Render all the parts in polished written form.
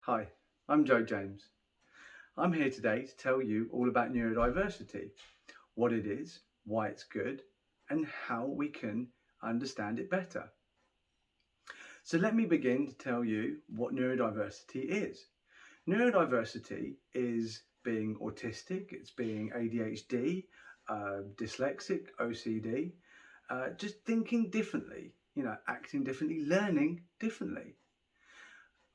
Hi, I'm Joe James. I'm here today to tell you all about neurodiversity, what it is, why it's good, and how we can understand it better. So let me begin to tell you what neurodiversity is. Neurodiversity is being autistic, it's being ADHD, dyslexic, OCD, just thinking differently, acting differently, learning differently.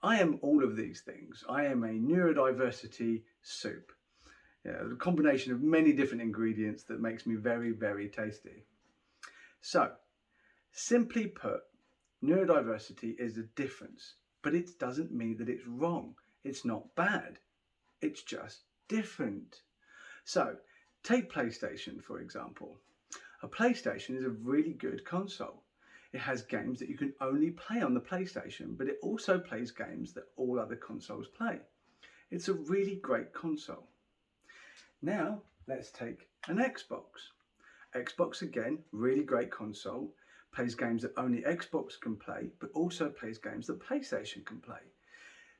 I am all of these things. I am a neurodiversity soup. Yeah, a combination of many different ingredients that makes me very, very tasty. So, simply put, neurodiversity is a difference, but it doesn't mean that it's wrong. It's not bad. It's just different. So, take PlayStation for example. A PlayStation is a really good console. It has games that you can only play on the PlayStation, but it also plays games that all other consoles play. It's a really great console. Now, let's take an Xbox. Xbox, again, really great console, plays games that only Xbox can play, but also plays games that PlayStation can play.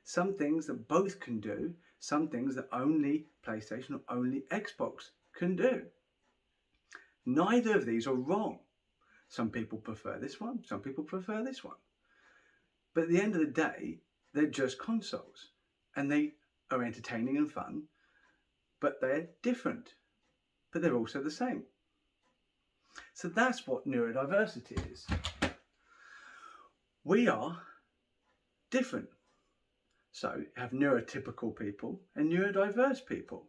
Some things that both can do, some things that only PlayStation or only Xbox can do. Neither of these are wrong. Some people prefer this one, some people prefer this one. But at the end of the day, they're just consoles and they are entertaining and fun, but they're different, but they're also the same. So that's what neurodiversity is. We are different. So you have neurotypical people and neurodiverse people.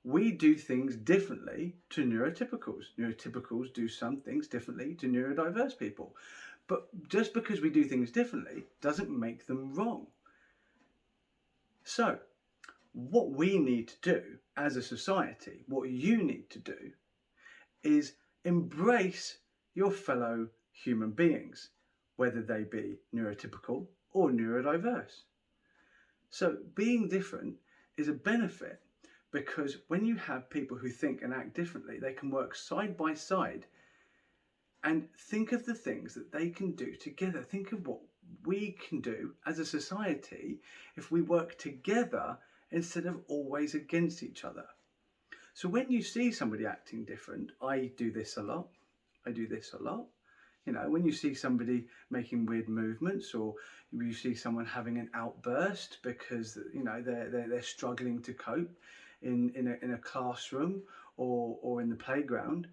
We do things differently to neurotypicals. Neurotypicals do some things differently to neurodiverse people. But just because we do things differently doesn't make them wrong. So what we need to do as a society, what you need to do, is embrace your fellow human beings, whether they be neurotypical or neurodiverse. So being different is a benefit because when you have people who think and act differently, they can work side by side and think of the things that they can do together. Think of what we can do as a society if we work together instead of always against each other. So when you see somebody acting different, I do this a lot. When you see somebody making weird movements, or you see someone having an outburst because they're struggling to cope in a classroom or in the playground,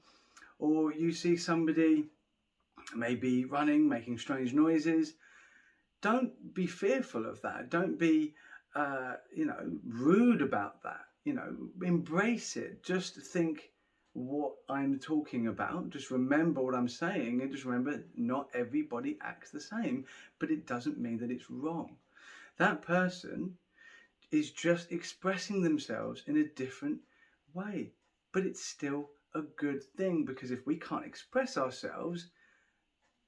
or you see somebody maybe running, making strange noises, don't be fearful of that. Don't be rude about that. Embrace it. Just think what I'm talking about. Just remember what I'm saying, and just remember not everybody acts the same, but it doesn't mean that it's wrong. That person is just expressing themselves in a different way, but it's still a good thing, because if we can't express ourselves,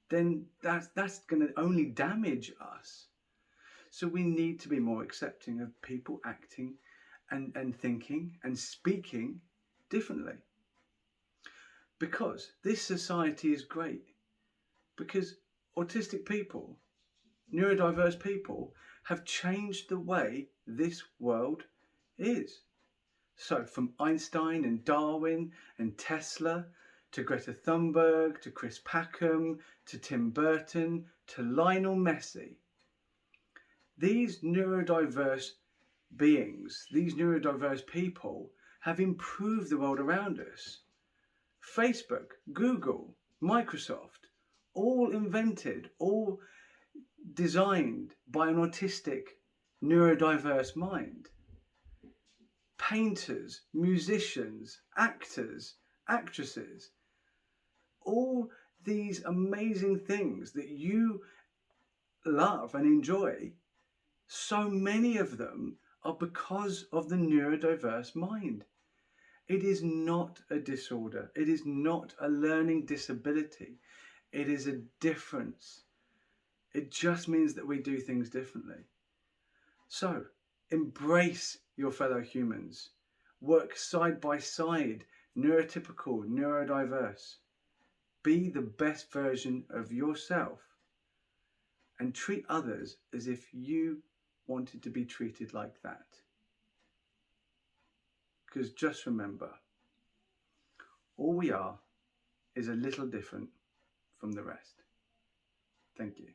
then that's going to only damage us. So we need to be more accepting of people acting and thinking and speaking differently. Because this society is great. Because autistic people, neurodiverse people, have changed the way this world is. So from Einstein and Darwin and Tesla to Greta Thunberg to Chris Packham to Tim Burton to Lionel Messi, these neurodiverse beings, these neurodiverse people have improved the world around us. Facebook, Google, Microsoft, all invented, all designed by an autistic, neurodiverse mind. Painters, musicians, actors, actresses, all these amazing things that you love and enjoy, so many of them are because of the neurodiverse mind. It is not a disorder. It is not a learning disability. It is a difference. It just means that we do things differently. So embrace your fellow humans. Work side by side, neurotypical, neurodiverse. Be the best version of yourself and treat others as if you wanted to be treated like that. Because just remember, all we are is a little different from the rest. Thank you.